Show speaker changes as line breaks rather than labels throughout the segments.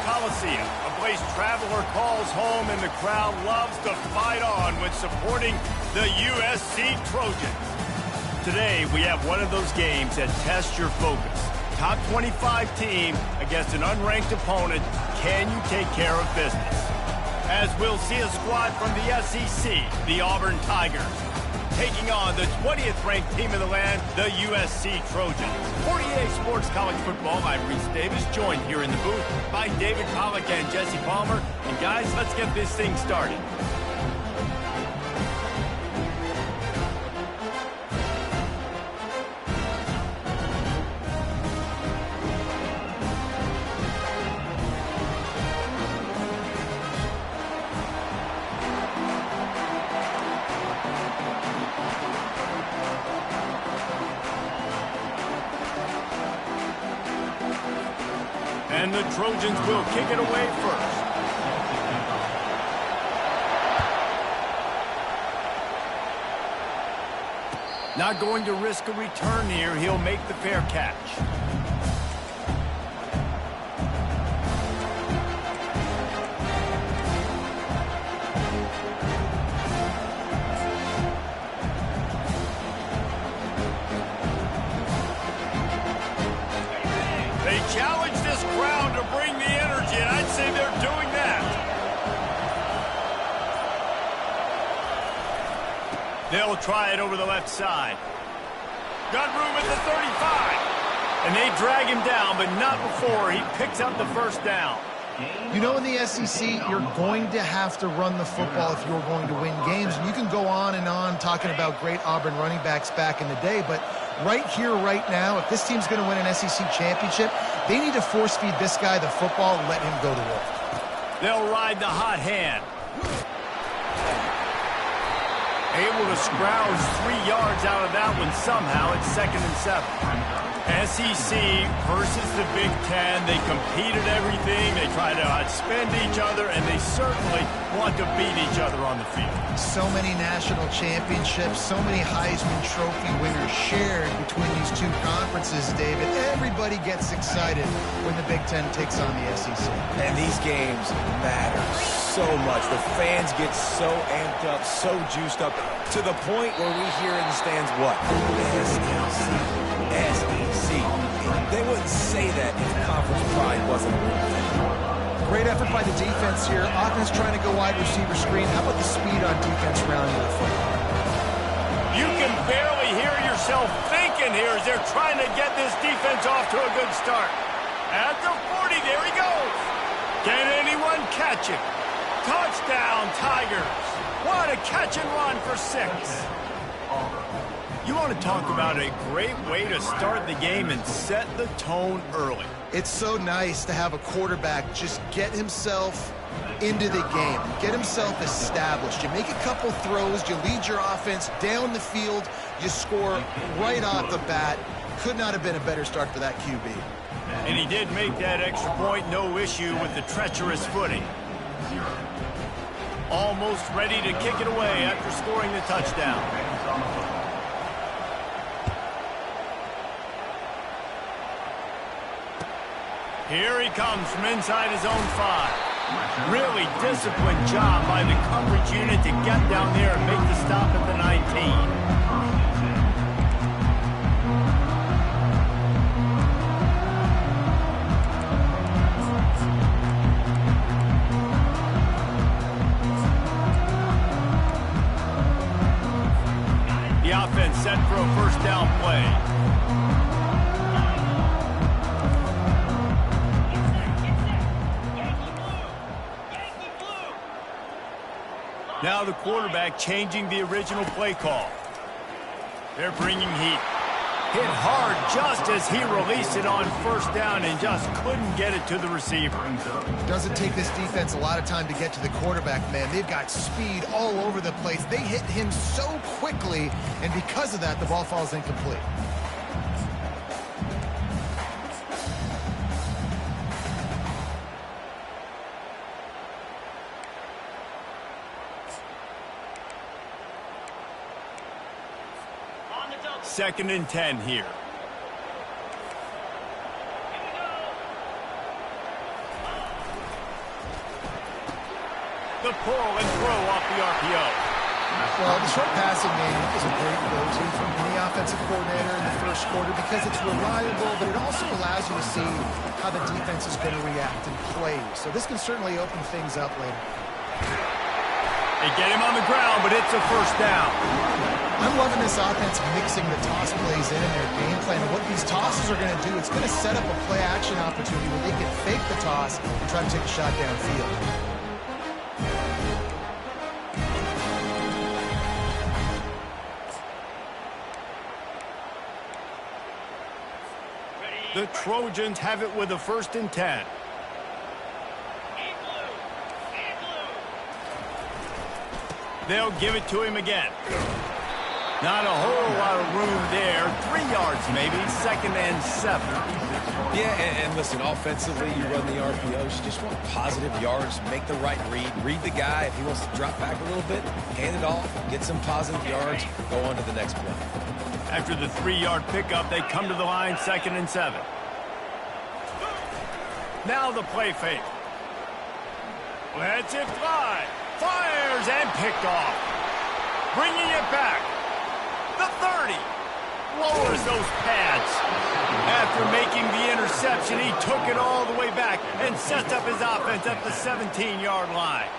Coliseum, a place traveler calls home and the crowd loves to fight on when supporting the USC Trojans. Today, we have one of those games that tests your focus. Top 25 team against an unranked opponent. Can you take care of business? As we'll see a squad from the SEC, the Auburn Tigers, taking on the 20th ranked team in the land, the USC Trojans. 48 Sports College Football, I'm Reese Davis, joined here in the booth by David Pollack and Jesse Palmer. And guys, let's get this thing started. And the Trojans will kick it away first. Not going to risk a return here. He'll make the fair catch. They challenge this crowd to bring the energy, and I'd say they're doing that. They'll try it over the left side. Got room at the 35. And they drag him down, but not before he picks up the first down.
You know, in the SEC, you're going to have to run the football if you're going to win games. And you can go on and on talking about great Auburn running backs back in the day, but right here, right now, if this team's going to win an SEC championship, they need to force-feed this guy the football and let him go to work.
They'll ride the hot hand. Able to scrounge 3 yards out of that one somehow. It's 2nd and 7. SEC versus the Big Ten. They compete at everything. They try to outspend each other, and they certainly want to beat each other on the field.
So many national championships, so many Heisman Trophy winners shared between these two conferences, David. Everybody gets excited when the Big Ten takes on the SEC.
And these games matter so much. The fans get so amped up, so juiced up, to the point where we hear in the stands what? SEC. They wouldn't say that if conference pride wasn't a real thing.
Great effort by the defense here. Offense trying to go wide receiver screen. How about the speed on defense rounding the football?
You can barely hear yourself thinking here as they're trying to get this defense off to a good start. At the 40, there he goes. Can anyone catch him? Touchdown, Tigers. What a catch and run for 6. You want to talk about a great way to start the game and set the tone early.
It's so nice to have a quarterback just get himself into the game, get himself established. You make a couple throws, you lead your offense down the field, you score right off the bat. Could not have been a better start for that QB.
And he did make that extra point, no issue with the treacherous footing. Almost ready to kick it away after scoring the touchdown. Here he comes from inside his own 5. Really disciplined job by the coverage unit to get down there and make the stop at the 19. The offense set for a first down play. Now the quarterback changing the original play call. They're bringing heat. Hit hard just as he released it on first down and just couldn't get it to the receiver.
Doesn't take this defense a lot of time to get to the quarterback, man. They've got speed all over the place. They hit him so quickly, and because of that, the ball falls incomplete.
Second and 10 here. The pull and throw off the RPO.
Well, the short passing game is a great go-to from any offensive coordinator in the first quarter because it's reliable, but it also allows you to see how the defense is going to react and play. So this can certainly open things up later.
They get him on the ground, but it's a first down.
I'm loving this offense mixing the toss plays in their game plan. And what these tosses are going to do, it's going to set up a play-action opportunity where they can fake the toss and try to take a shot downfield.
The Trojans have it with a 1st and 10. They'll give it to him again. Not a whole lot of room there. 3 yards maybe, 2nd and 7.
Yeah, and listen, offensively, you run the RPOs. You just want positive yards, make the right read the guy. If he wants to drop back a little bit, hand it off, get some positive yards, go on to the next play.
After the 3-yard pickup, they come to the line, 2nd and 7. Now the play fake. Lets it fly. Fires and picked off. Bringing it back. The 30. Lowers those pads. After making the interception, he took it all the way back and sets up his offense at the 17-yard line.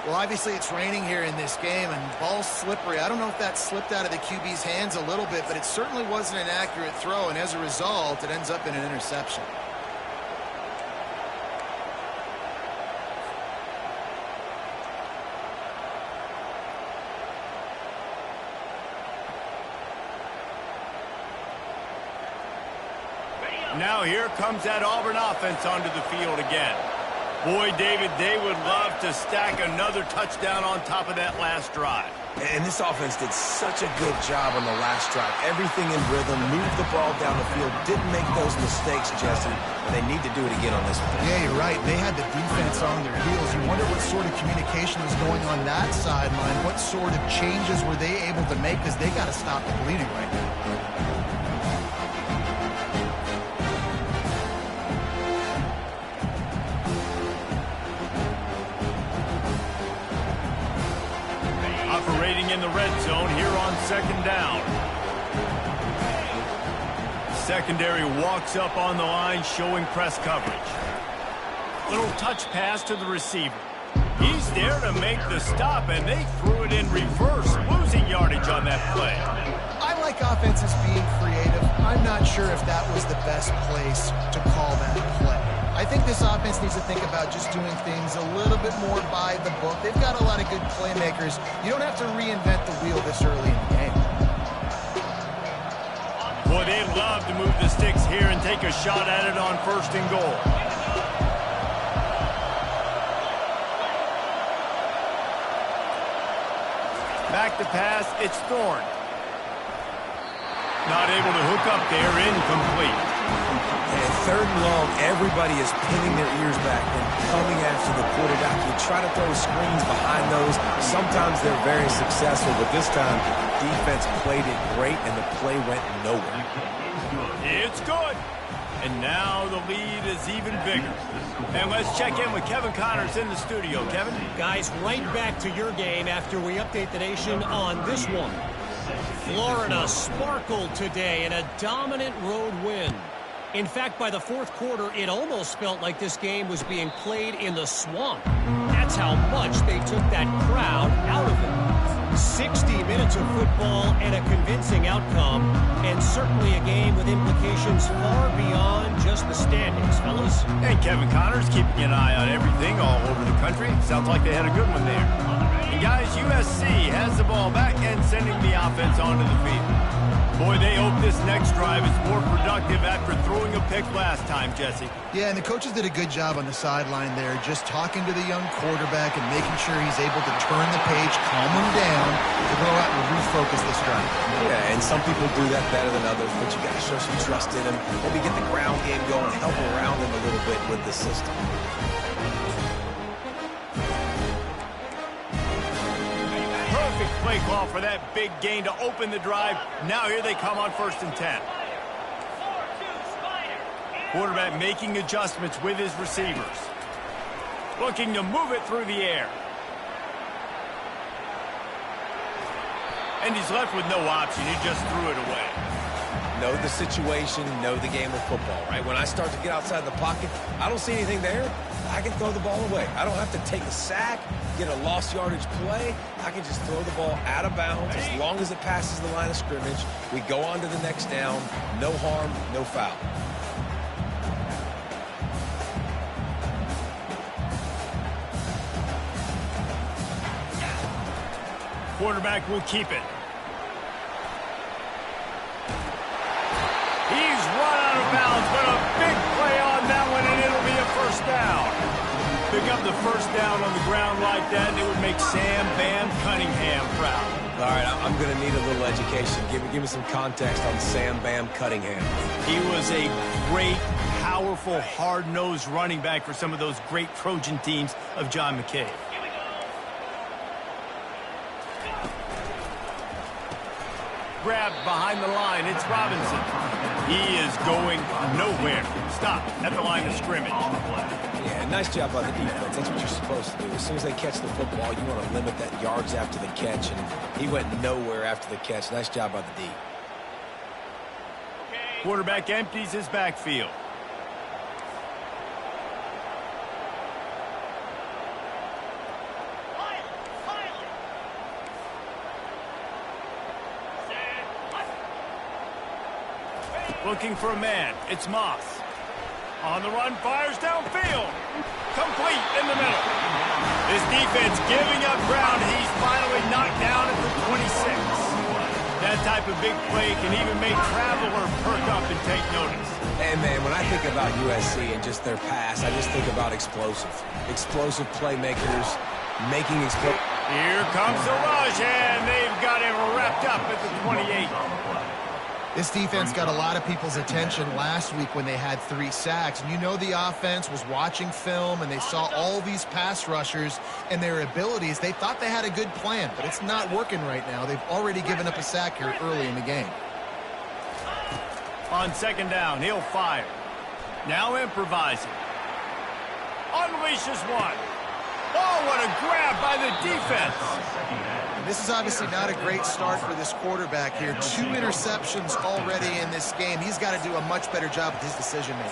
Well, obviously it's raining here in this game, and ball's slippery. I don't know if that slipped out of the QB's hands a little bit, but it certainly wasn't an accurate throw, and as a result, it ends up in an interception.
Now here comes that Auburn offense onto the field again. Boy, David, they would love to stack another touchdown on top of that last drive.
And this offense did such a good job on the last drive. Everything in rhythm, moved the ball down the field, didn't make those mistakes, Jesse, and they need to do it again on this one.
Yeah, you're right. They had the defense on their heels. You wonder what sort of communication was going on that sideline. What sort of changes were they able to make, because they got to stop the bleeding right now.
Operating in the red zone here on 2nd down. Secondary walks up on the line, showing press coverage. Little touch pass to the receiver. He's there to make the stop, and they threw it in reverse, losing yardage on that play.
I like offenses being creative. I'm not sure if that was the best place to call that play. I think this offense needs to think about just doing things a little bit more by the book. They've got a lot of good playmakers. You don't have to reinvent the wheel this early in the game.
Boy, they'd love to move the sticks here and take a shot at it on 1st and goal. Back to pass, it's Thorne. Not able to hook up there, incomplete.
And 3rd and long, everybody is pinning their ears back and coming after the quarterback. You try to throw screens behind those. Sometimes they're very successful, but this time, defense played it great, and the play went nowhere.
It's good. And now the lead is even bigger. And let's check in with Kevin Connors in the studio. Kevin?
Guys, right back to your game after we update the nation on this one. Florida sparkled today in a dominant road win. In fact, by the 4th quarter, it almost felt like this game was being played in the swamp. That's how much they took that crowd out of it. 60 minutes of football and a convincing outcome, and certainly a game with implications far beyond just the standings, fellas.
And Kevin Connors keeping an eye on everything all over the country. Sounds like they had a good one there. And guys, USC has the ball back and sending the offense onto the field. Boy, they hope this next drive is more productive after throwing a pick last time, Jesse.
Yeah, and the coaches did a good job on the sideline there, just talking to the young quarterback and making sure he's able to turn the page, calm him down, to go out and refocus this drive.
Yeah, and some people do that better than others, but you got to show some trust in him. Maybe get the ground game going, help around him a little bit with the system.
Perfect play call for that big gain to open the drive. Now here they come on 1st and 10. Quarterback making adjustments with his receivers. Looking to move it through the air. And he's left with no option. He just threw it away.
Know the situation, know the game of football, right? When I start to get outside the pocket, I don't see anything there. I can throw the ball away. I don't have to take a sack, get a lost yardage play. I can just throw the ball out of bounds as long as it passes the line of scrimmage. We go on to the next down. No harm, no foul.
Quarterback will keep it. He's run out of bounds, but a big play on that one, and it'll be a first down. Pick up the first down on the ground like that, and it would make Sam Bam Cunningham proud.
All right, I'm going to need a little education. Give me some context on Sam Bam Cunningham.
He was a great, powerful, hard-nosed running back for some of those great Trojan teams of John McKay. Grabbed behind the line. It's Robinson. He is going nowhere. Stop at the line of scrimmage.
Yeah, nice job by the defense. That's what you're supposed to do. As soon as they catch the football, you want to limit that yards after the catch, and he went nowhere after the catch. Nice job by the D.
Quarterback empties his backfield. Looking for a man. It's Moss. On the run, fires downfield. Complete in the middle. This defense giving up ground. He's finally knocked down at the 26. That type of big play can even make Traveler perk up and take notice.
And, man, when I think about USC and just their pass, I just think about explosive. Explosive playmakers, making explosive.
Here comes the rush, and they've got him wrapped up at the 28.
This defense got a lot of people's attention last week when they had 3 sacks. And you know the offense was watching film, and they saw all these pass rushers and their abilities. They thought they had a good plan, but it's not working right now. They've already given up a sack here early in the game.
On second down, he'll fire. Now improvising. Unleashes one. Oh, what a grab by the defense.
And this is obviously not a great start for this quarterback here. 2 interceptions already in this game. He's got to do a much better job with his decision-making.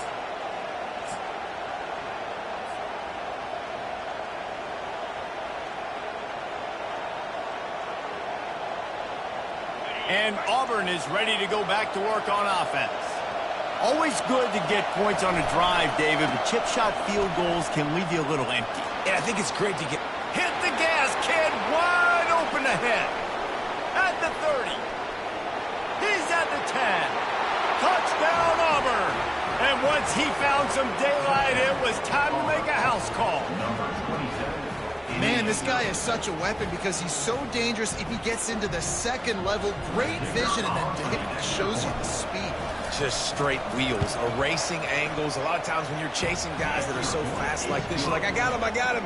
And Auburn is ready to go back to work on offense. Always good to get points on a drive, David, but chip shot field goals can leave you a little empty.
Yeah, I think it's great to get...
Hit the gas, kid. Wide open ahead. At the 30. He's at the 10. Touchdown, Auburn. And once he found some daylight, it was time to make a house call.
Man, this guy is such a weapon because he's so dangerous if he gets into the second level. Great vision, and then it shows you the speed.
Just straight wheels, erasing angles. A lot of times when you're chasing guys that are so fast like this, you're like, I got him.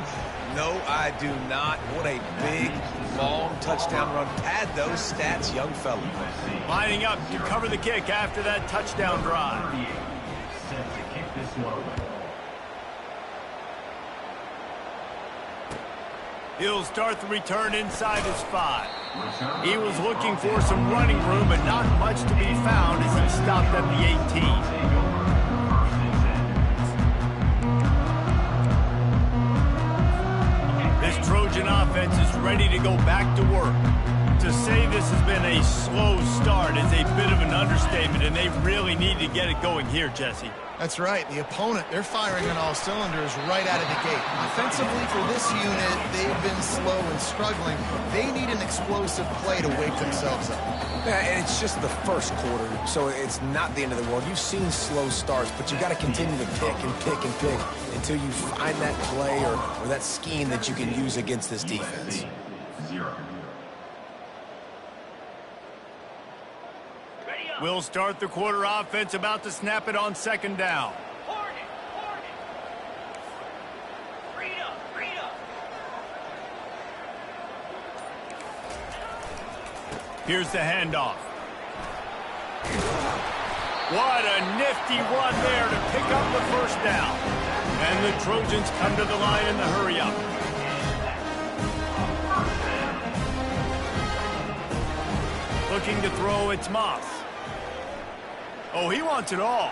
No, I do not. What a big, long touchdown run. Pad those stats, young fella.
Lining up to cover the kick after that touchdown drive. He'll start the return inside his 5. He was looking for some running room, but not much to be found as he stopped at the 18. This Trojan offense is ready to go back to work. To say this has been a slow start is a bit of an understatement, and they really need to get it going here, Jesse.
That's right. The opponent, they're firing on all cylinders right out of the gate. Offensively for this unit, they've been slow and struggling. They need an explosive play to wake themselves up.
Yeah, and it's just the first quarter, so it's not the end of the world. You've seen slow starts, but you got to continue to pick and pick and pick until you find that play or that scheme that you can use against this defense.
We'll start the quarter offense, about to snap it on second down. Here's the handoff. What a nifty run there to pick up the first down. And the Trojans come to the line in the hurry-up. looking to throw. It's Moss. Oh, he wants it all.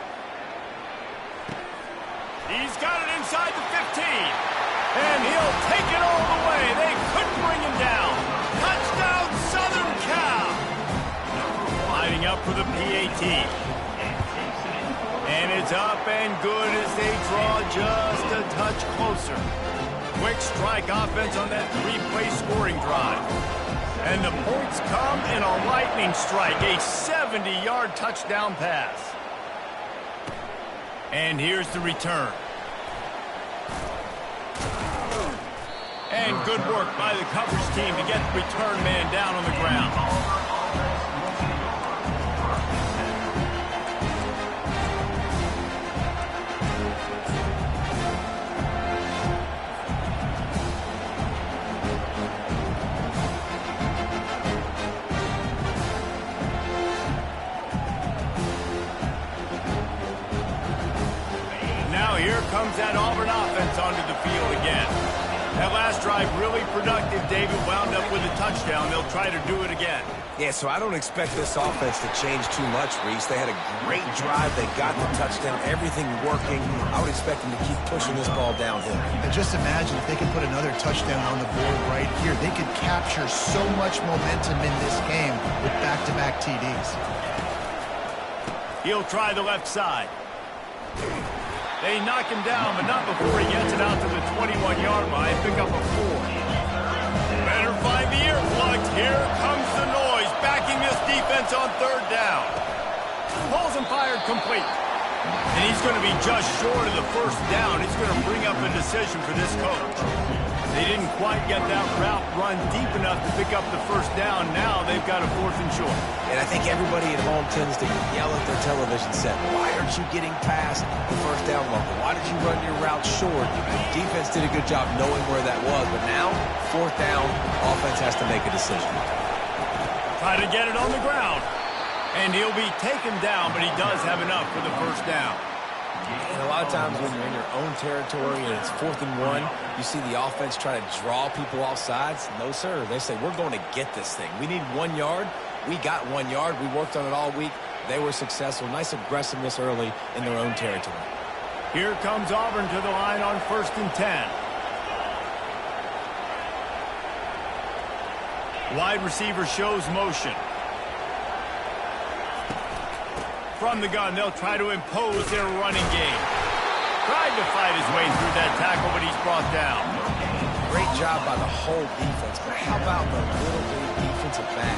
He's got it inside the 15. And he'll take it all the way. They couldn't bring him down. Touchdown, Southern Cal. Lining up for the PAT. And it's up and good as they draw just a touch closer. Quick strike offense on that three-play scoring drive. And the points come in a lightning strike, a 70-yard touchdown pass. And here's the return. And good work by the coverage team to get the return man down on the ground. Now here comes that Auburn offense onto the field again. That last drive really productive. David wound up with a touchdown. They'll try to do it again.
Yeah, so I don't expect this offense to change too much, Reese. They had a great drive. They got the touchdown. Everything working. I would expect them to keep pushing this ball downhill.
And just imagine if they could put another touchdown on the board right here. They could capture so much momentum in this game with back-to-back TDs.
He'll try the left side. They knock him down, but not before he gets it out to the 21-yard line. Pick up a 4. Better find the earplugs. Here comes the noise, backing this defense on third down. Pulls and fired complete. And he's going to be just short of the first down. It's going to bring up a decision for this coach. They didn't quite get that route run deep enough to pick up the first down. Now they've got a 4th and short.
And I think everybody at home tends to yell at their television set, why aren't you getting past the first down marker? Why did you run your route short? The defense did a good job knowing where that was, but now, 4th down, offense has to make a decision.
Try to get it on the ground. And he'll be taken down, but he does have enough for the first down.
And a lot of times when you're in your own territory and it's 4th and 1, you see the offense try to draw people off sides. No, sir. They say, we're going to get this thing. We need 1 yard. We got 1 yard. We worked on it all week. They were successful. Nice aggressiveness early in their own territory.
Here comes Auburn to the line on 1st and 10. Wide receiver shows motion. From the gun, they'll try to impose their running game. Tried to fight his way through that tackle, but he's brought down.
Great job by the whole defense, but how about the little league defensive back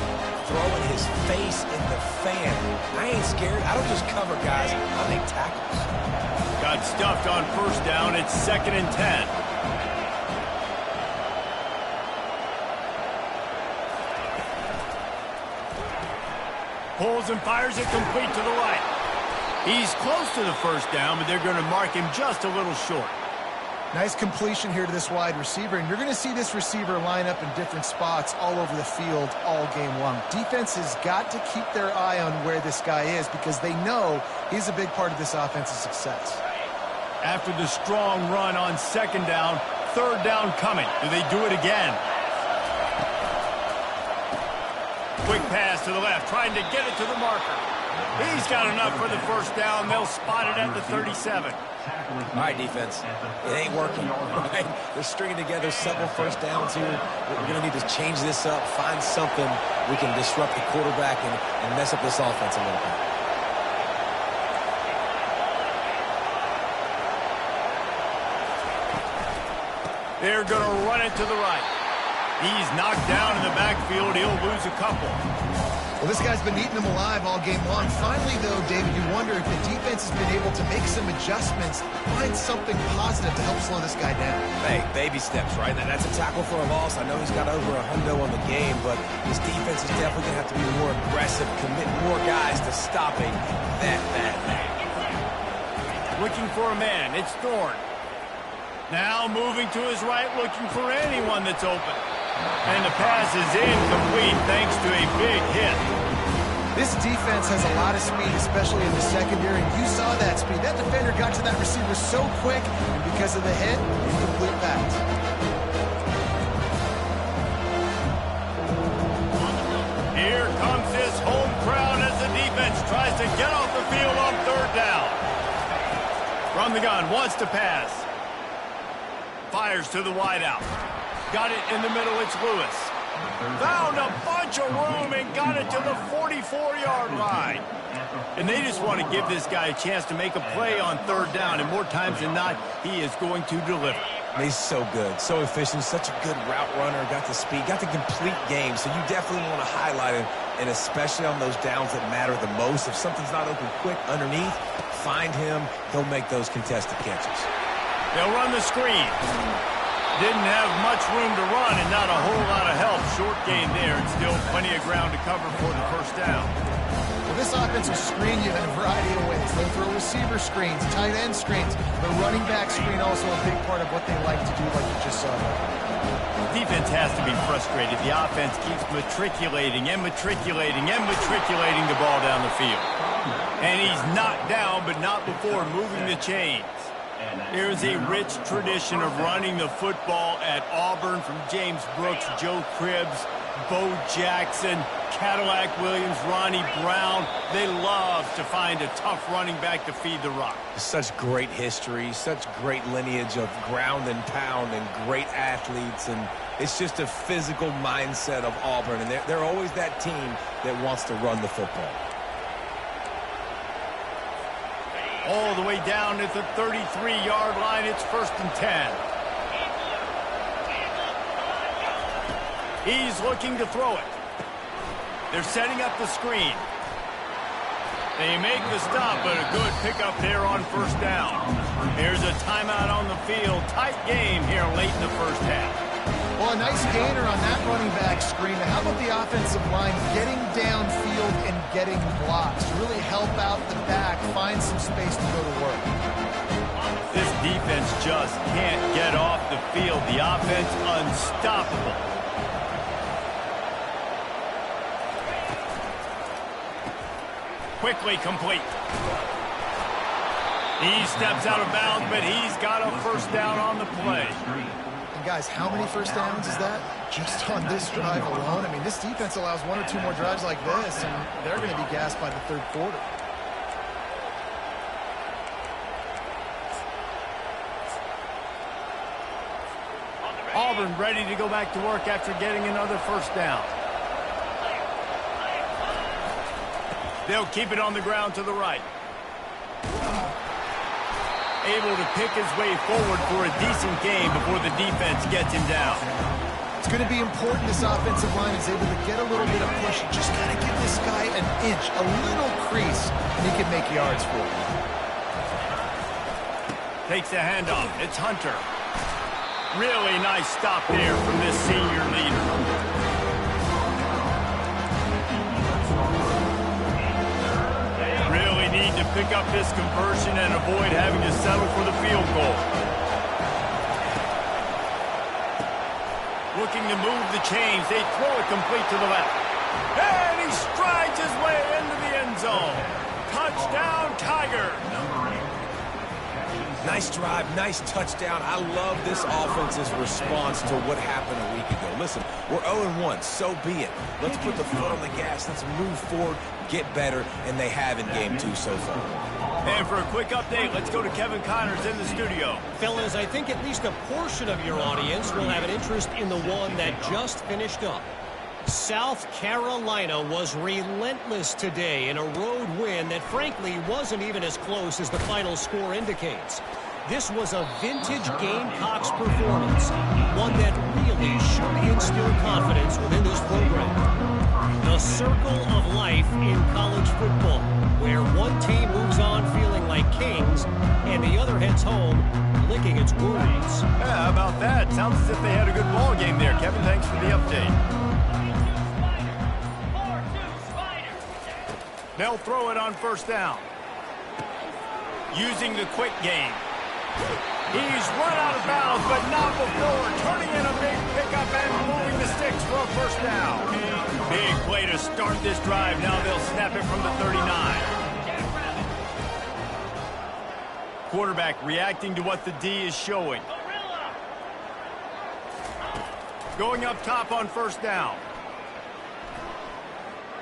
throwing his face in the fan? I ain't scared. I don't just cover guys. I make tackles.
Got stuffed on first down. It's 2nd and 10. Pulls and fires it complete to the right. He's close to the first down, but they're going to mark him just a little short.
Nice completion here to this wide receiver, and you're going to see this receiver line up in different spots all over the field all game long. Defense has got to keep their eye on where this guy is because they know he's a big part of this offense's success.
After the strong run on 2nd down, 3rd down coming. Do they do it again? Quick pass to the left, trying to get it to the marker. He's got enough for the first down. They'll spot it at the 37.
All right, defense. It ain't working. Right? They're stringing together several first downs here. We're going to need to change this up, find something we can disrupt the quarterback and mess up this offense a little bit.
They're going to run it to the right. He's knocked down in the backfield. He'll lose a couple.
Well, this guy's been eating them alive all game long. Finally, though, David, you wonder if the defense has been able to make some adjustments, find something positive to help slow this guy down.
Hey, baby steps, right? Now, that's a tackle for a loss. I know he's got over $100 on the game, but this defense is definitely going to have to be more aggressive, commit more guys to stopping that bad man.
Looking for a man. It's Thorne. Now moving to his right, looking for anyone that's open. And the pass is incomplete thanks to a big hit.
This defense has a lot of speed, especially in the secondary, and you saw that speed. That defender got to that receiver so quick, and because of the hit, incomplete pass.
Here comes this tries to get off the field on third down. From the gun, wants to pass. Fires to the wideout. Got it in the middle, it's Lewis. Found a bunch of room and got it to the 44-yard line. And they just want to give this guy a chance to make a play on third down, and more times than not, he is going to deliver.
He's so good, so efficient, such a good route runner, got the speed, got the complete game, so you definitely want to highlight him, and especially on those downs that matter the most. If something's not open quick underneath, find him, he'll make those contested catches.
They'll run the screen. Didn't have much room to run and not a whole lot of help. Short gain there and still plenty of ground to cover for the first down.
Well, this offense will screen you in a variety of ways. They'll throw receiver screens, tight end screens. The running back screen also a big part of what they like to do, like you just saw there.
Defense has to be frustrated. The offense keeps matriculating and matriculating and matriculating the ball down the field. And he's knocked down, but not before moving the chains. There is a rich tradition of running the football at Auburn, from James Brooks, Joe Cribbs, Bo Jackson, Cadillac Williams, Ronnie Brown. They love to find a tough running back to feed the rock.
Such great history, such great lineage of ground and pound and great athletes, and it's just a physical mindset of Auburn, and they're always that team that wants to run the football.
All the way down at the 33-yard line, it's 1st and 10. He's looking to throw it. They're setting up the screen. They make the stop, but a good pickup there on first down. Here's a timeout on the field. Tight game here late in the first half.
Well, a nice gainer on that running back screen. How about the offensive line getting downfield and getting blocks to really help out the back, find some space to go to work?
This defense just can't get off the field. The offense unstoppable. Quickly complete. He steps out of bounds, but he's got a first down on the play.
Guys, how many first downs is that just on this drive alone? I mean, this defense allows 1 or 2 more drives like this, and they're going to be gassed by the third quarter.
Auburn ready to go back to work after getting another first down. They'll keep it on the ground to the right. Able to pick his way forward for a decent game before the defense gets him down.
It's going to be important this offensive line is able to get a little bit of push. Just got to give this guy an inch, a little crease, and he can make yards for him.
Takes the handoff. It's Hunter. Really nice stop there from this senior leader. Really need to pick up this conversion and avoid having to settle for the field goal. Looking to move the chains. They throw it complete to the left. And he strides his way into the end zone. Touchdown, Tiger.
Nice drive, nice touchdown. I love this offense's response to what happened a week ago. Listen, we're 0-1, so be it. Let's put the foot on the gas. Let's move forward, get better, and they have in Game 2 so far.
And for a quick update, let's go to Kevin Connors in the studio.
Fellas, I think at least a portion of your audience will have an interest in the one that just finished up. South Carolina was relentless today in a road win that frankly wasn't even as close as the final score indicates. This was a vintage Gamecocks performance, one that really should instill confidence within this program. The circle of life in college football, where one team moves on feeling like kings and the other heads home licking its wounds.
Yeah, how about that? Sounds as if they had a good ball game there. Kevin, thanks for the update. They'll throw it on first down. Using the quick game. He's run out of bounds, but not before turning in a big pickup and moving the sticks for a first down. Big play to start this drive. Now they'll snap it from the 39. Quarterback reacting to what the D is showing. Going up top on first down.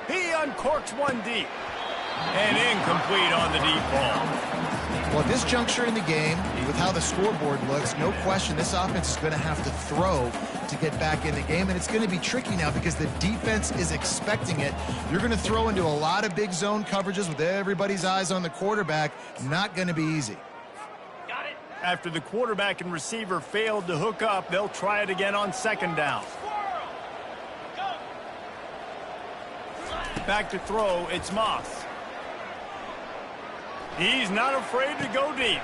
He uncorks one deep. And incomplete on the deep ball.
Well, at this juncture in the game, with how the scoreboard looks, no question this offense is going to have to throw to get back in the game, and it's going to be tricky now because the defense is expecting it. You're going to throw into a lot of big zone coverages with everybody's eyes on the quarterback. Not going to be easy.
After the quarterback and receiver failed to hook up, they'll try it again on second down. Back to throw, it's Moss. He's not afraid to go deep.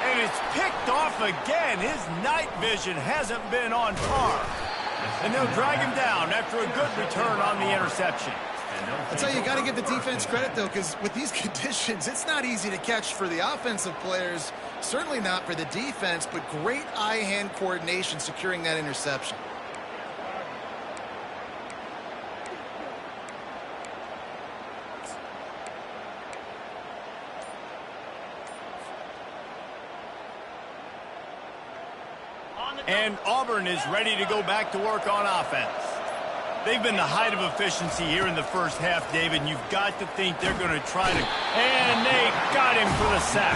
And it's picked off again. His night vision hasn't been on par. And they'll drag him down after a good return on the interception.
I'll tell you, you got to give the defense credit, though, because with these conditions, it's not easy to catch for the offensive players. Certainly not for the defense, but great eye-hand coordination securing that interception.
And Auburn is ready to go back to work on offense. They've been the height of efficiency here in the first half, David, and you've got to think they're going to try to... And they got him for the sack.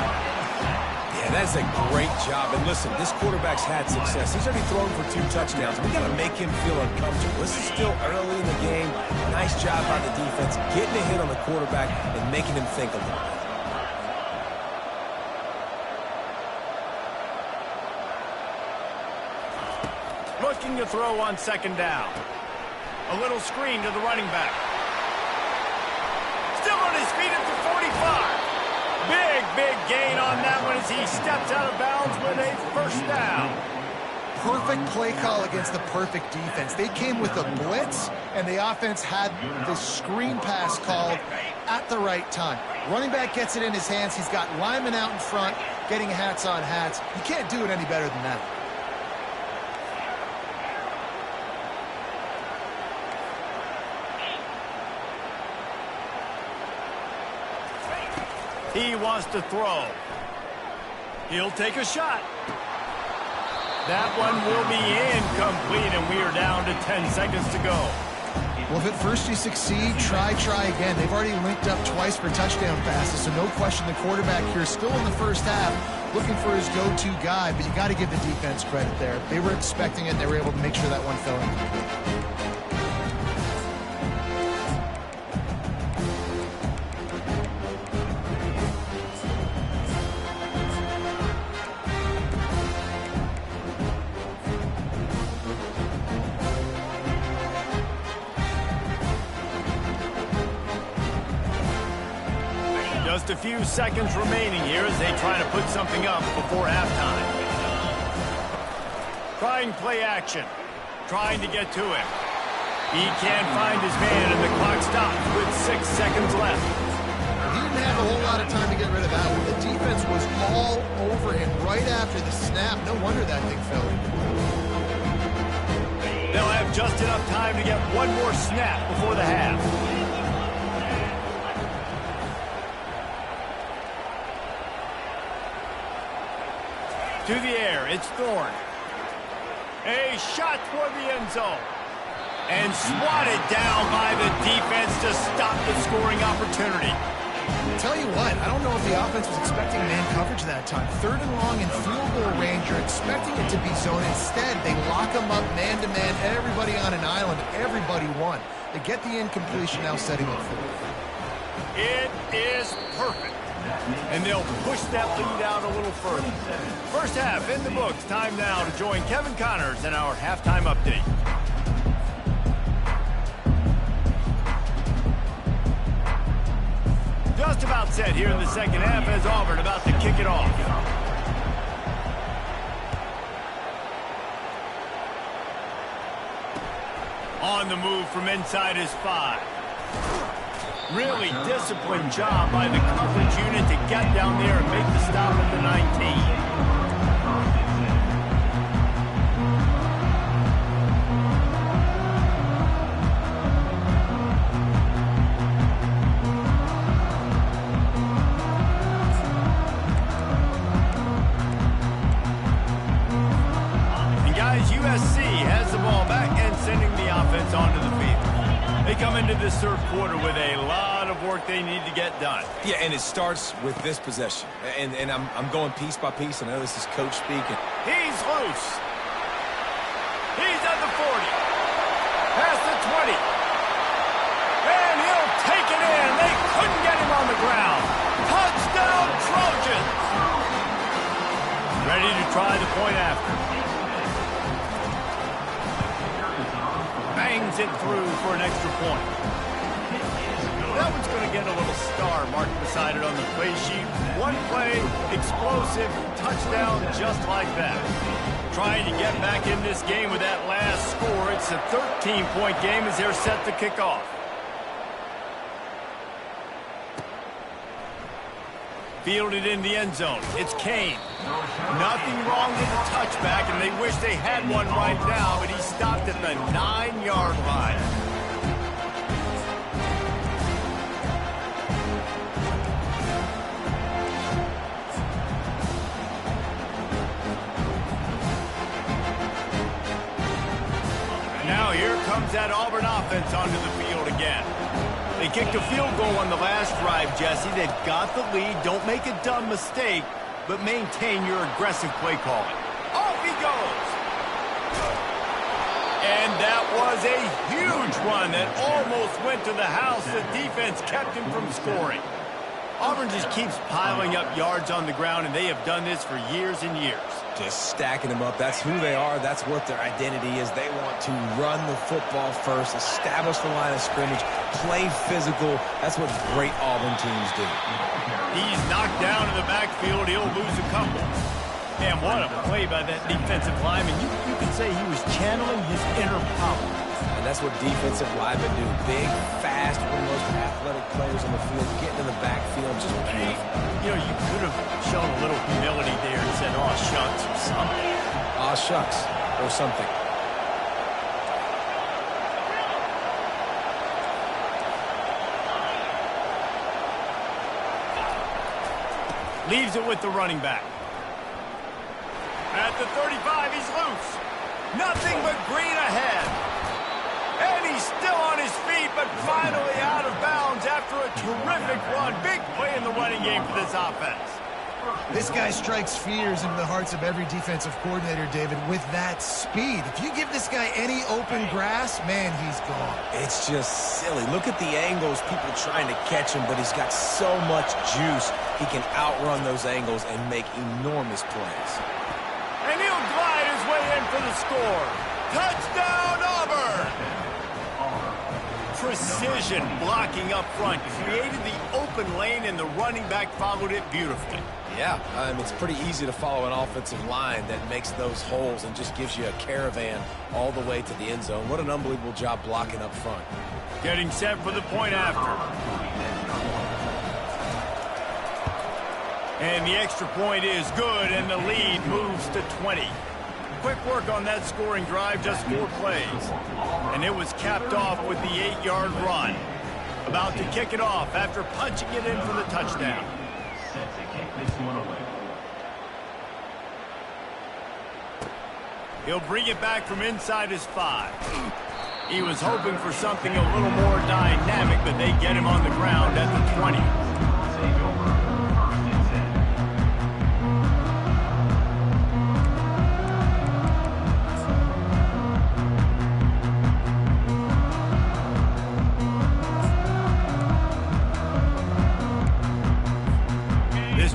Yeah, that's a great job. And listen, this quarterback's had success. He's already thrown for 2 touchdowns. We got to make him feel uncomfortable. This is still early in the game. Nice job by the defense, getting a hit on the quarterback and making him think a little bit.
Looking to throw on second down. A little screen to the running back. Still on his feet at the 45. Big gain on that one as he steps out of bounds with a first down.
Perfect play call against the perfect defense. They came with a blitz, and the offense had the screen pass called at the right time. Running back gets it in his hands. He's got linemen out in front getting hats on hats. You can't do it any better than that.
He wants to throw. He'll take a shot. That one will be incomplete, and we are down to 10 seconds to go.
Well, if at first you succeed, try again. They've already linked up twice for touchdown passes, so no question the quarterback here is still in the first half looking for his go-to guy, but you got to give the defense credit there. They were expecting it, and they were able to make sure that one fell in.
Just a few seconds remaining here as they try to put something up before halftime. Trying play action. Trying to get to him. He can't find his man, and the clock stops with 6 seconds left.
He didn't have a whole lot of time to get rid of that one. The defense was all over him right after the snap. No wonder that thing fell in.
They'll have just enough time to get one more snap before the half. To the air, it's Thorne. A shot toward the end zone. And swatted down by the defense to stop the scoring opportunity.
Tell you what, I don't know if the offense was expecting man coverage that time. 3rd and long in field goal range, you're expecting it to be zone. Instead, they lock them up man-to-man, everybody on an island, everybody won. They get the incompletion, now setting up for it.
It is perfect. And they'll push that lead out a little further. First half in the books. Time now to join Kevin Connors in our halftime update. Just about set here in the second half as Auburn about to kick it off. On the move from inside his 5. Really disciplined job by the coverage unit to get down there and make the stop at the 19. And guys, USC has the ball back and sending the offense onto the field. They come into this third quarter with a lot of work they need to get done.
Yeah, and it starts with this possession. And I'm going piece by piece. I know this is coach speaking.
He's loose. He's at the 40. Past the 20. And he'll take it in. They couldn't get him on the ground. Touchdown, Trojans. Ready to try the point after. Bangs it through for an extra point. That one's going to get a little star marked beside it on the play sheet. One play, explosive, touchdown just like that. Trying to get back in this game with that last score. It's a 13-point game as they're set to kick off. Fielded in the end zone. It's Kane. Nothing wrong with the touchback, and they wish they had one right now, but he stopped at the 9-yard line. Now here comes that Auburn offense onto the field again. They kicked a field goal on the last drive, Jesse. They've got the lead. Don't make a dumb mistake, but maintain your aggressive play calling. Off he goes. And that was a huge run that almost went to the house. The defense kept him from scoring. Auburn just keeps piling up yards on the ground, and they have done this for years and years.
Just stacking them up. That's who they are. That's what their identity is. They want to run the football first, establish the line of scrimmage, play physical. That's what great Auburn teams do.
He's knocked down in the backfield. He'll lose a couple. And what a play by that defensive lineman. You could say he was channeling his inner power.
And that's what defensive linemen do. Big, fast, one of the most athletic players on the field, getting in the backfield, just beautiful.
You know, you could have shown a little humility there and said, "Aw, shucks," or something.
Aw, shucks, or something.
Leaves it with the running back. At the 35, he's loose. Nothing but green ahead. And he's still on his feet, but finally out of bounds after a terrific run. Big play in the running game for this offense.
This guy strikes fears into the hearts of every defensive coordinator, David, with that speed. If you give this guy any open grass, man, he's gone.
It's just silly. Look at the angles, people trying to catch him, but he's got so much juice. He can outrun those angles and make enormous plays.
And he'll glide his way in for the score. Touchdown, Auburn! Precision blocking up front. Created the open lane, and the running back followed it beautifully.
Yeah, it's pretty easy to follow an offensive line that makes those holes and just gives you a caravan all the way to the end zone. What an unbelievable job blocking up front.
Getting set for the point after. And the extra point is good, and the lead moves to 20. Quick work on that scoring drive, just 4 plays. And it was capped off with the 8-yard run. About to kick it off after punching it in for the touchdown. He'll bring it back from inside his 5. He was hoping for something a little more dynamic, but they get him on the ground at the 20.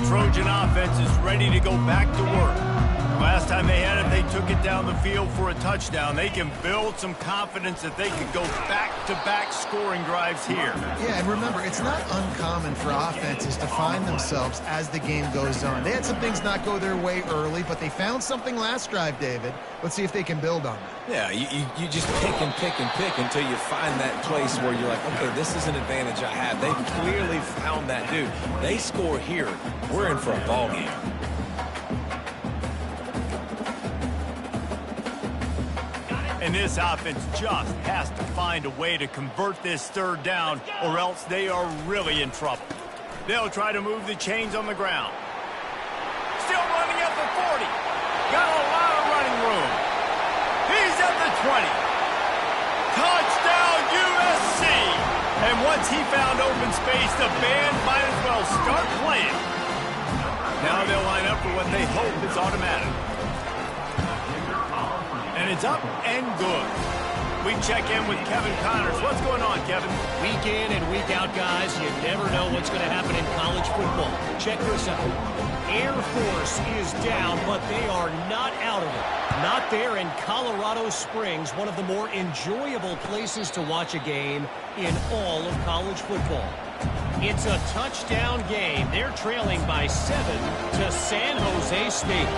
Trojan offense is ready to go back to work. Last time they had it, they took it down the field for a touchdown. They can build some confidence that they could go back-to-back scoring drives here.
Yeah, and remember, it's not uncommon for offenses to find themselves as the game goes on. They had some things not go their way early, but they found something last drive, David. Let's see if they can build on that.
Yeah, you just pick and pick and pick until you find that place where you're like, okay, this is an advantage I have. They clearly found that dude. They score here, we're in for a ball game.
And this offense just has to find a way to convert this third down, or else they are really in trouble. They'll try to move the chains on the ground. Still running at the 40. Got a lot of running room. He's at the 20. Touchdown, USC! And once he found open space, the band might as well start playing. Now they'll line up for what they hope is automatic. And it's up and good. We check in with Kevin Connors. What's going on, Kevin?
Week in and week out, guys, you never know what's going to happen in college football. Check this out. Air Force is down, but they are not out of it. Not there in Colorado Springs, one of the more enjoyable places to watch a game in all of college football. It's a touchdown game. They're trailing by 7 to San Jose State.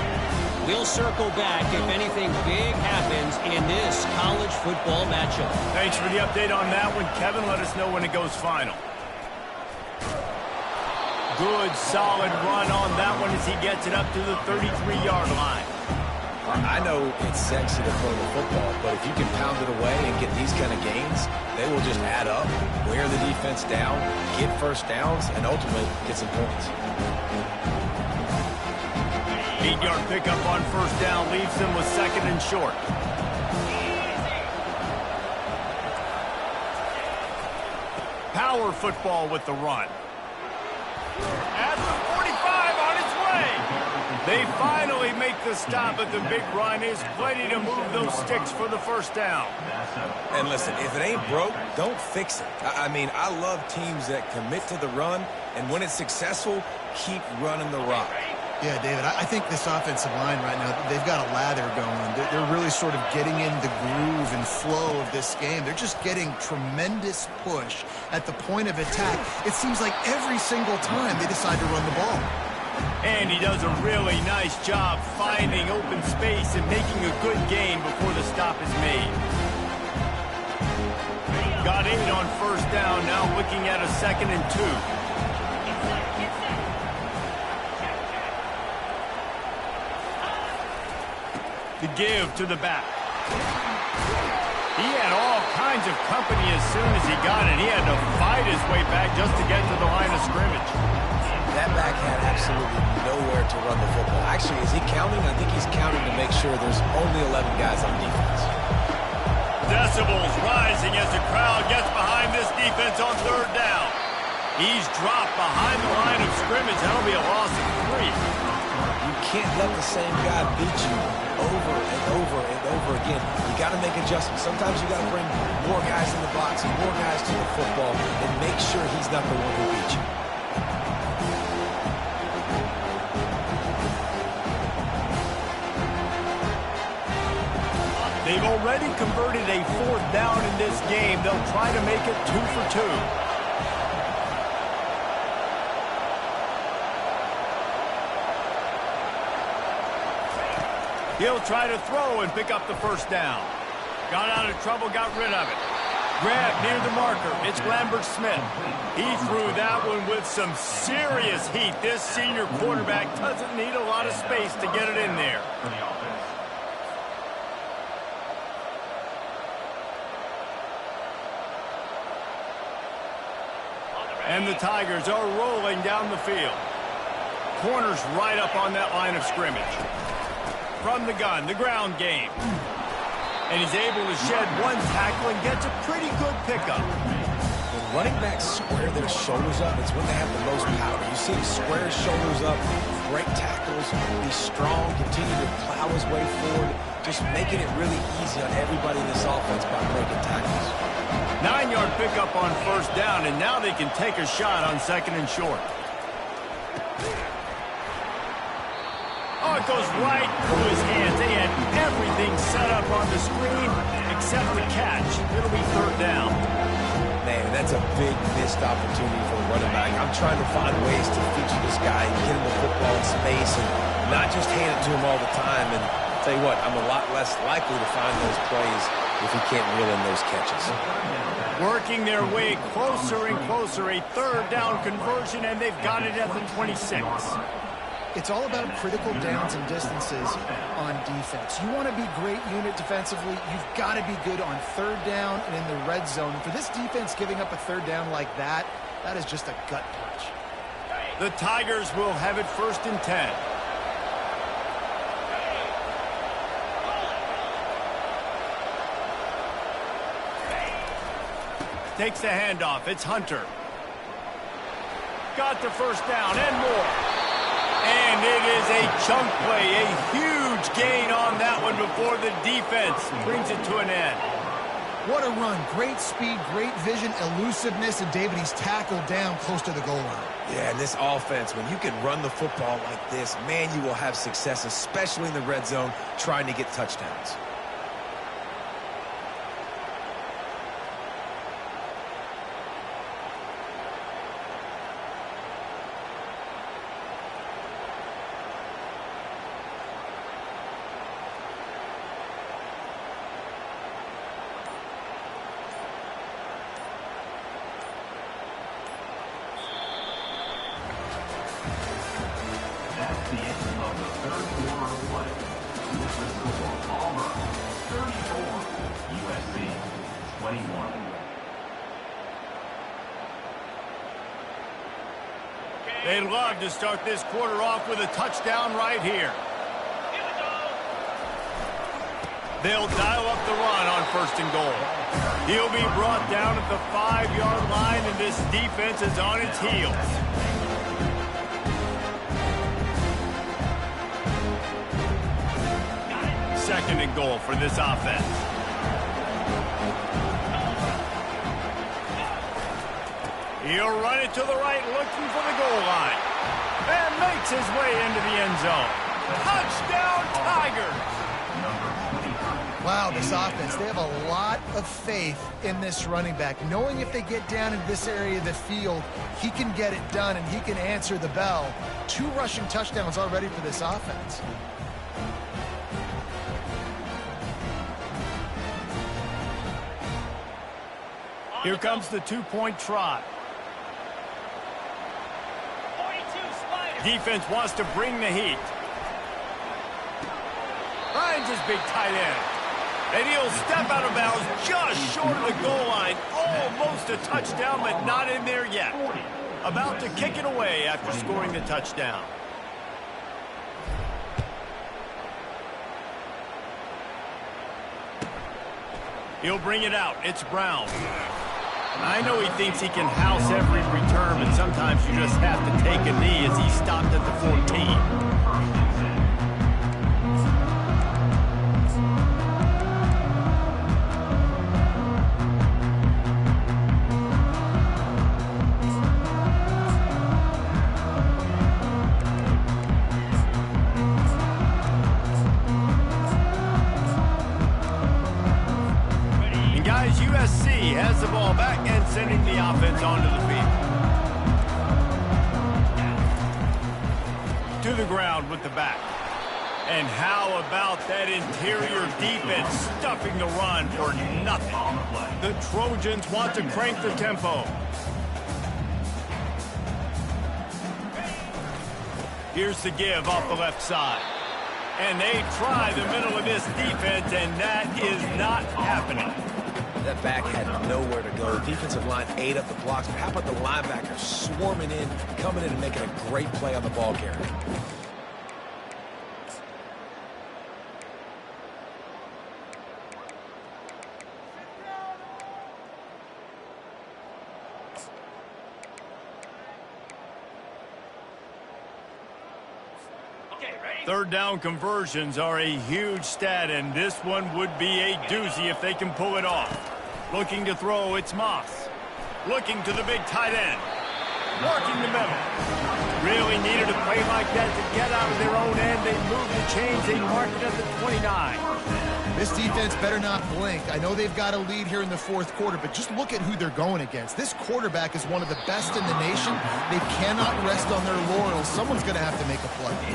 We'll circle back if anything big happens in this college football matchup.
Thanks for the update on that one, Kevin. Let us know when it goes final. Good, solid run on that one as he gets it up to the 33-yard line.
I know it's sexy to throw the football, but if you can pound it away and get these kind of gains, they will just add up, wear the defense down, get first downs, and ultimately get some points.
8-yard pickup on first down leaves them with second and short. Power football with the run. At the 45 on its way. They finally make the stop, but the big run is plenty to move those sticks for the first down.
And listen, if it ain't broke, don't fix it. I mean, I love teams that commit to the run, and when it's successful, keep running the rock.
Yeah, David, I think this offensive line right now, they've got a lather going. They're really sort of getting in the groove and flow of this game. They're just getting tremendous push at the point of attack. It seems like every single time they decide to run the ball.
And he does a really nice job finding open space and making a good gain before the stop is made. Got 8 on first down, now looking at a 2nd and 2. To give to the back. He had all kinds of company as soon as he got it. He had to fight his way back just to get to the line of scrimmage.
That back had absolutely nowhere to run the football. Actually, is he counting? I think he's counting to make sure there's only 11 guys on defense.
Decibels rising as the crowd gets behind this defense on third down. He's dropped behind the line of scrimmage. That'll be a loss of 3.
You can't let the same guy beat you over and over and over again. You got to make adjustments. Sometimes you got to bring more guys in the box and more guys to the football and make sure he's not the one who beat you.
They've already converted a 4th down in this game. They'll try to make it 2 for 2. He'll try to throw and pick up the first down. Got out of trouble, got rid of it. Grab near the marker. It's Lambert Smith. He threw that one with some serious heat. This senior quarterback doesn't need a lot of space to get it in there. And the Tigers are rolling down the field. Corners right up on that line of scrimmage. From the gun, the ground game. And he's able to shed one tackle and gets a pretty good pickup.
When running backs square their shoulders up, it's when they have the most power. You see him square his shoulders up, break tackles, be strong, continue to plow his way forward, just making it really easy on everybody in this offense by breaking tackles.
9-yard pickup on first down, and now they can take a shot on 2nd and short. Oh, it goes right through his hands. They had everything set up on the screen except the catch. It'll be 3rd down.
Man, that's a big missed opportunity for a running back. I'm trying to find ways to feature this guy and get him the football in space and not just hand it to him all the time. And I'll tell you what, I'm a lot less likely to find those plays if he can't reel in those catches.
Working their way closer and closer. A 3rd down conversion, and they've got it at the 26.
It's all about critical downs and distances on defense. You want to be great unit defensively, you've got to be good on 3rd down and in the red zone. For this defense giving up a 3rd down like that, that is just a gut punch.
The Tigers will have it 1st and 10. takes the handoff. It's Hunter. Got the first down and more. And it is a chunk play, a huge gain on that one before the defense brings it to an end.
What a run. Great speed, great vision, elusiveness, and David, he's tackled down close to the goal line.
Yeah, and this offense, when you can run the football like this, man, you will have success, especially in the red zone, trying to get touchdowns.
USC 21.
They'd love to start this quarter off with a touchdown right here. They'll dial up the run on 1st and goal. He'll be brought down at the 5-yard line, and this defense is on its heels. Second and goal for this offense. He'll run it to the right, looking for the goal line. And makes his way into the end zone. Touchdown, Tigers!
Wow, this offense, they have a lot of faith in this running back, knowing if they get down into this area of the field, he can get it done and he can answer the bell. 2 rushing touchdowns already for this offense.
Here comes the 2-point try. Defense wants to bring the heat. Finds his big tight end. And he'll step out of bounds just short of the goal line. Almost a touchdown, but not in there yet. About to kick it away after scoring the touchdown. He'll bring it out. It's Brown. I know he thinks he can house every return, but sometimes you just have to take a knee as he stopped at the 14. USC has the ball back and sending the offense onto the field. To the ground with the back. And how about that interior defense stuffing the run for nothing? The Trojans want to crank the tempo. Here's the give off the left side. And they try the middle of this defense, and that is not happening.
That back had nowhere to go. Defensive line ate up the blocks. But how about the linebacker swarming in, coming in and making a great play on the ball carrier?
Third down conversions are a huge stat, and this one would be a doozy if they can pull it off. Looking to throw, it's Moss. Looking to the big tight end. Working the middle. Really needed a play like that to get out of their own end. They moved the chains. They marked it at the 29.
This defense better not blink. I know they've got a lead here in the 4th quarter, but just look at who they're going against. This quarterback is one of the best in the nation. They cannot rest on their laurels. Someone's going to have to make a play.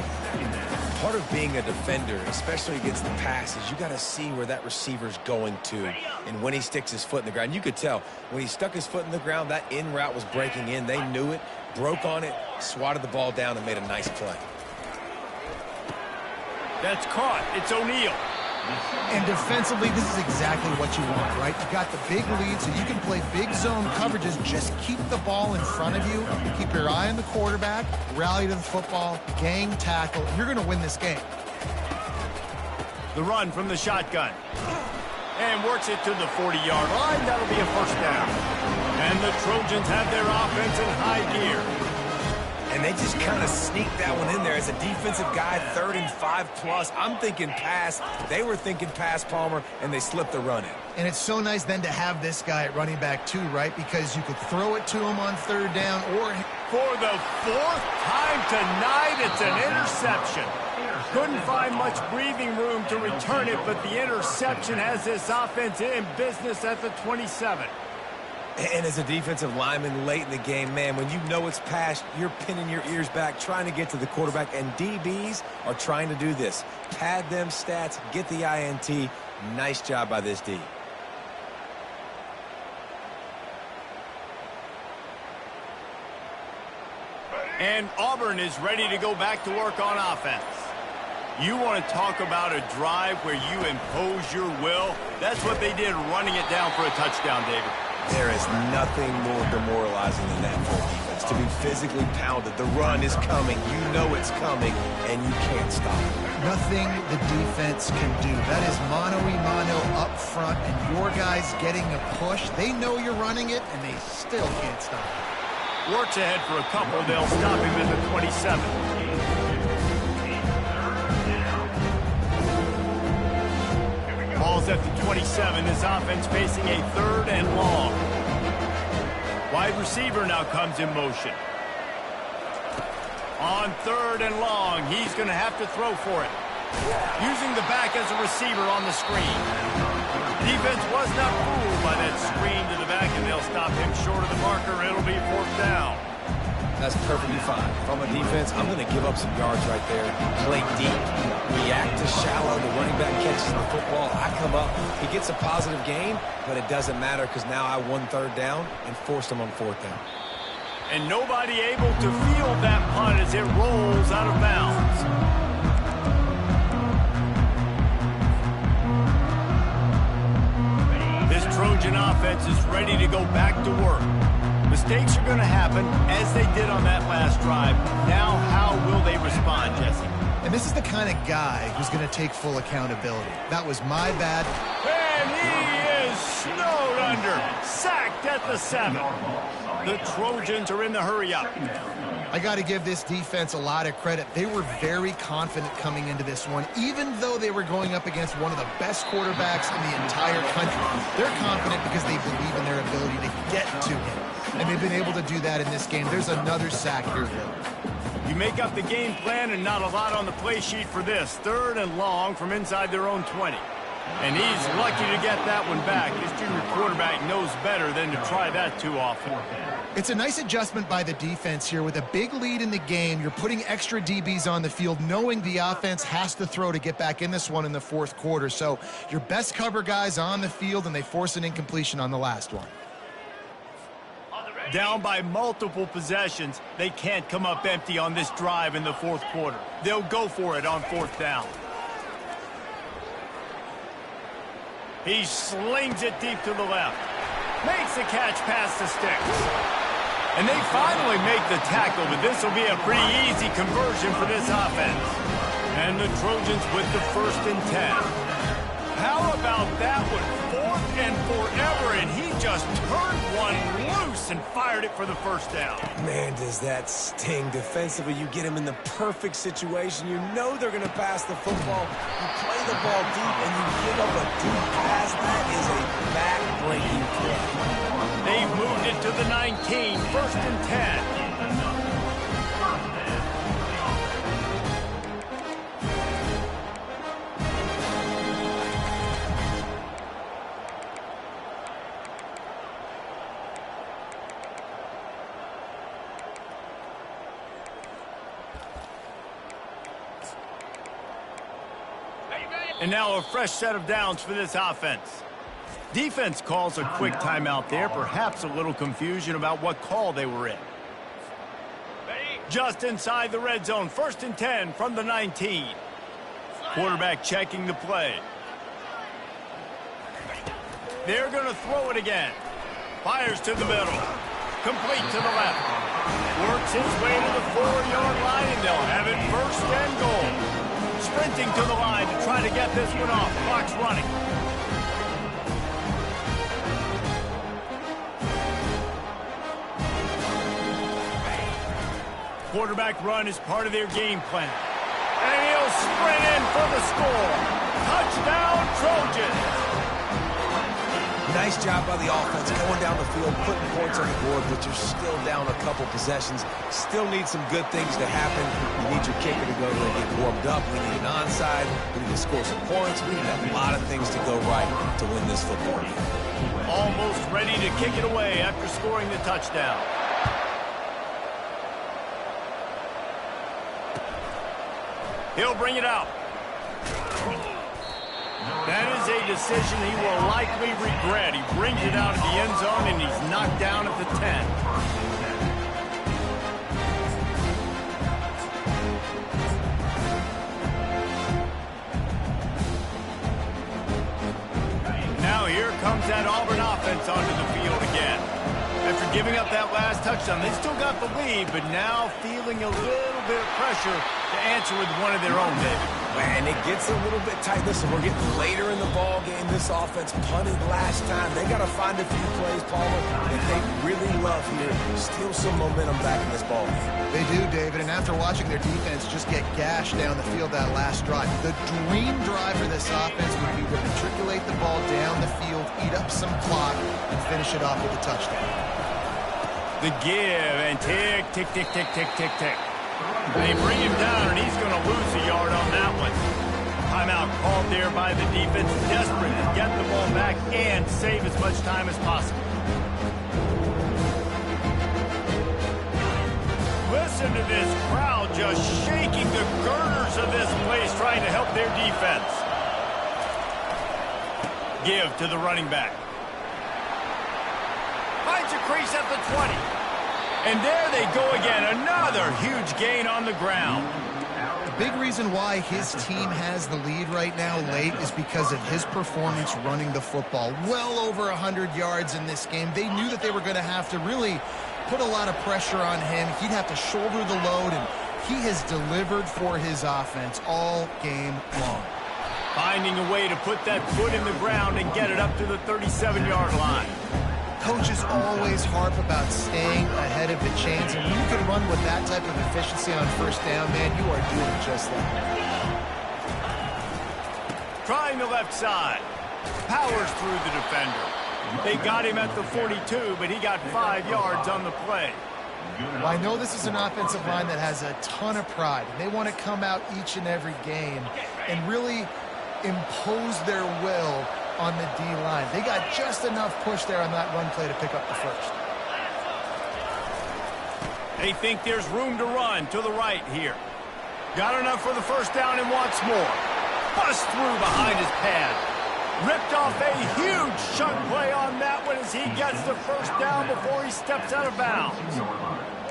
Part of being a defender, especially against the pass, is you got to see where that receiver's going to and when he sticks his foot in the ground. You could tell when he stuck his foot in the ground, that in route was breaking in. They knew it, broke on it, swatted the ball down, and made a nice play.
That's caught. It's O'Neal.
And defensively, this is exactly what you want, right? You got the big lead, so you can play big zone coverages. Just keep the ball in front of you. Keep your eye on the quarterback. Rally to the football. Gang tackle. You're going to win this game.
The run from the shotgun. And works it to the 40-yard line. That'll be a first down. And the Trojans have their offense in high gear.
And they just kind of sneaked that one in there. As a defensive guy, 3rd and 5+. I'm thinking pass. They were thinking pass, Palmer, and they slipped the run in.
And it's so nice then to have this guy at running back too, right? Because you could throw it to him on 3rd down or...
For the 4th time tonight, it's an interception. Couldn't find much breathing room to return it, but the interception has this offense in business at the 27.
And as a defensive lineman late in the game, man, when you know it's passed, you're pinning your ears back, trying to get to the quarterback, and DBs are trying to do this. Pad them stats, get the INT. Nice job by this D.
And Auburn is ready to go back to work on offense. You want to talk about a drive where you impose your will? That's what they did, running it down for a touchdown, David.
There is nothing more demoralizing than that for defense. To be physically pounded. The run is coming. You know it's coming, and you can't stop it.
Nothing the defense can do. That is mano-a-mano up front, and your guys getting a push. They know you're running it, and they still can't stop it.
Works ahead for a couple. They'll stop him at the 27. Ball's at the 27. This offense facing a 3rd and long. Wide receiver now comes in motion. On 3rd and long, he's going to have to throw for it. Using the back as a receiver on the screen. Defense was not fooled by that screen to the back, and they'll stop him short of the marker. It'll be 4th down.
That's perfectly fine. If I'm a defense, I'm going to give up some yards right there. Play deep. React to shallow. The running back catches the football. I come up. He gets a positive gain, but it doesn't matter because now I won 3rd down and forced him on 4th down.
And nobody able to field that punt as it rolls out of bounds. This Trojan offense is ready to go back to work. Mistakes are going to happen, as they did on that last drive. Now, how will they respond, Jesse?
And this is the kind of guy who's going to take full accountability. That was my bad.
And he is snowed under. Sacked at the 7. The Trojans are in the hurry-up.
I got to give this defense a lot of credit. They were very confident coming into this one, even though they were going up against one of the best quarterbacks in the entire country. They're confident because they believe in their ability to get to him. And they've been able to do that in this game. There's another sack here, Bill.
You make up the game plan and not a lot on the play sheet for this. 3rd and long from inside their own 20. And he's lucky to get that one back. His junior quarterback knows better than to try that too often.
It's a nice adjustment by the defense here. With a big lead in the game, you're putting extra DBs on the field, knowing the offense has to throw to get back in this one in the 4th quarter. So your best cover guys on the field, and they force an incompletion on the last one.
Down by multiple possessions, they can't come up empty on this drive in the 4th quarter. They'll go for it on 4th down. He slings it deep to the left. Makes the catch past the sticks. And they finally make the tackle, but this will be a pretty easy conversion for this offense. And the Trojans with the 1st and 10. How about that one? 4th and forever, and he just turned one loose and fired it for the 1st down.
Man, does that sting defensively. You get him in the perfect situation. You know they're going to pass the football. You play the ball deep, and you give up a deep pass. That is a back-breaking play.
They've moved it to the 19, 1st and 10. And now a fresh set of downs for this offense. Defense calls a quick timeout there, perhaps a little confusion about what call they were in. Just inside the red zone, 1st and 10 from the 19. Quarterback checking the play. They're going to throw it again. Fires to the middle. Complete to the left. Works his way to the 4-yard line, and they'll have it 1st and goal. Sprinting to the line to try to get this one off. Clock's running. Quarterback run is part of their game plan. And he'll sprint in for the score. Touchdown, Trojans.
Nice job by the offense going down the field, putting points on the board, but you're still down a couple possessions. Still need some good things to happen. You need your kicker to go there and get warmed up. We need an onside. We need to score some points. We need a lot of things to go right to win this football game.
Almost ready to kick it away after scoring the touchdown. He'll bring it out. That is a decision he will likely regret. He brings it out of the end zone, and he's knocked down at the 10. Now here comes that Auburn offense onto the field again. After giving up that last touchdown, they still got the lead, but now feeling a little bit of pressure to answer with one of their own, David.
And it gets a little bit tight. Listen, we're getting later in the ball game. This offense punted last time. They got to find a few plays, Palmer, that they really love here. Steal some momentum back in this ball game.
They do, David, and after watching their defense just get gashed down the field that last drive, the dream drive for this offense would be to matriculate the ball down the field, eat up some clock, and finish it off with a touchdown.
The give, and tick, tick, tick, tick, tick, tick, tick. They bring him down, and he's going to lose a yard on that one. Timeout called there by the defense, desperate to get the ball back and save as much time as possible. Listen to this crowd just shaking the girders of this place, trying to help their defense. Give to the running back. Finds a crease at the 20. And there they go again. Another huge gain on the ground.
The big reason why his team has the lead right now late is because of his performance running the football. Well over 100 yards in this game. They knew that they were going to have to really put a lot of pressure on him. He'd have to shoulder the load, and he has delivered for his offense all game long.
Finding a way to put that foot in the ground and get it up to the 37-yard line.
Coaches always harp about staying ahead of the chains, and when you can run with that type of efficiency on first down, man, you are doing just that.
Trying the left side. Powers through the defender. They got him at the 42, but he got 5 yards on the play.
Well, I know this is an offensive line that has a ton of pride, and they want to come out each and every game and really impose their will on the D-line. They got just enough push there on that run play to pick up the first.
They think there's room to run to the right here. Got enough for the first down and wants more. Bust through behind his pad. Ripped off a huge chunk play on that one as he gets the first down before he steps out of bounds.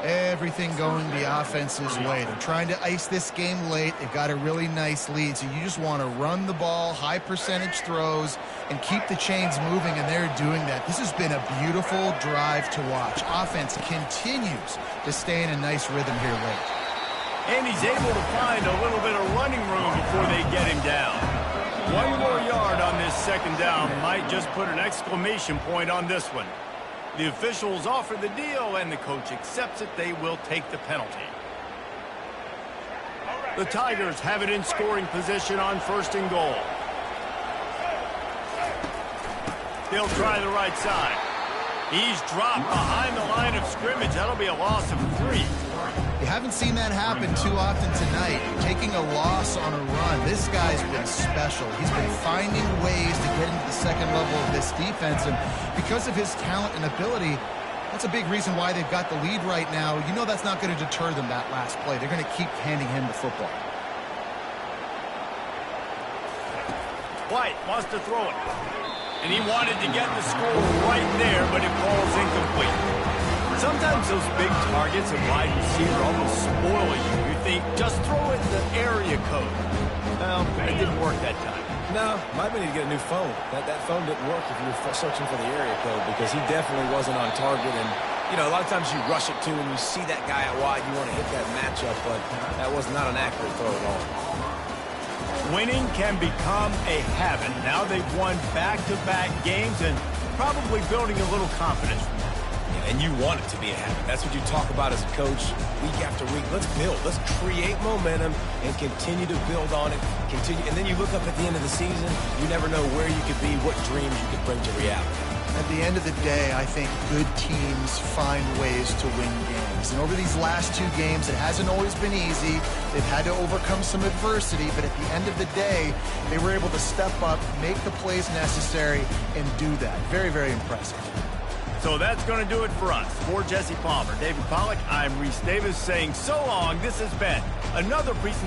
Everything going the offense's way. They're trying to ice this game late. They've got a really nice lead, so you just want to run the ball, high percentage throws, and keep the chains moving, and they're doing that. This has been a beautiful drive to watch. Offense continues to stay in a nice rhythm here late.
And he's able to find a little bit of running room before they get him down. 1 more yard on this second down might just put an exclamation point on this one. The officials offer the deal, and the coach accepts it. They will take the penalty. The Tigers have it in scoring position on 1st and goal. They'll try the right side. He's dropped behind the line of scrimmage. That'll be a loss of 3.
You haven't seen that happen too often tonight, taking a loss on a run. This guy's been special. He's been finding ways to get into the second level of this defense, and because of his talent and ability, that's a big reason why they've got the lead right now. You know that's not going to deter them, that last play. They're going to keep handing him the football.
White wants to throw it. And he wanted to get the score right there, but it falls incomplete. Sometimes those big targets at wide receiver almost spoil you. You think, just throw it the area code. Well, it didn't work that time.
No, might need to get a new phone. That phone didn't work if you were searching for the area code, because he definitely wasn't on target. And, you know, a lot of times you rush it to and you see that guy out wide, you want to hit that matchup, but that was not an accurate throw at all.
Winning can become a habit. Now they've won back-to-back games and probably building a little confidence from that.
And you want it to be a habit. That's what you talk about as a coach week after week. Let's build. Let's create momentum and continue to build on it. And then you look up at the end of the season, you never know where you could be, what dreams you could bring to reality.
At the end of the day, I think good teams find ways to win games. And over these last 2 games, it hasn't always been easy. They've had to overcome some adversity, but at the end of the day, they were able to step up, make the plays necessary, and do that. Very, very impressive.
So that's going to do it for us. For Jesse Palmer, David Pollack, I'm Reese Davis saying so long. This has been another presentation.